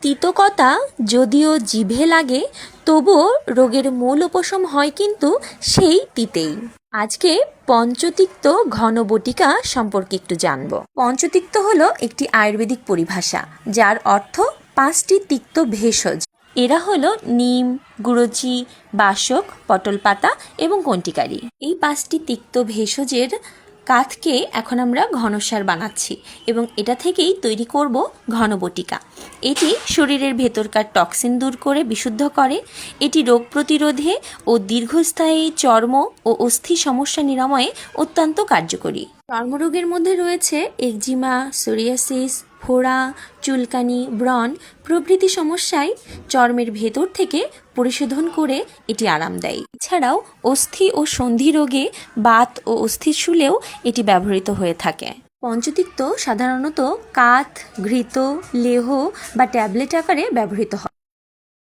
তিতকতা যদিও জিভে লাগে, তবুও রোগের মূল উপশম হয় কিন্তু সেই তিতেই। আজকে পঞ্চতিক্ত ঘন বটিকা সম্পর্কে একটু জানব। পঞ্চতিক্ত হলো একটি আয়ুর্বেদিক পরিভাষা, যার অর্থ 5টি তিক্ত ভেষজ। এরা হলো নিম, গুড়চি, বাসক, পটল পাতা এবং কণ্টিকারি। এই 5টি তিক্ত ভেষজের কাথকে এখন আমরা ঘনসার বানাচ্ছি এবং এটা থেকেই তৈরি করব ঘন বটিকা। এটি শরীরের ভেতরকার টক্সিন দূর করে বিশুদ্ধ করে। এটি রোগ প্রতিরোধে ও দীর্ঘস্থায়ী চর্ম ও অস্থি সমস্যা নিরাময়ে অত্যন্ত কার্যকরী। চর্মরোগের মধ্যে রয়েছে একজিমা, সোরিয়াসিস, ফোড়া, চুলকানি, ব্রণ প্রভৃতি সমস্যায় চর্মের ভেতর থেকে পরিশোধন করে এটি আরাম দেয়। এছাড়াও অস্থি ও সন্ধি রোগে বাত ও অস্থিশূলেও এটি ব্যবহৃত হয়ে থাকে। পঞ্চতিক্ত সাধারণত কাথ, ঘৃত, লেহ বা ট্যাবলেট আকারে ব্যবহৃত হয়।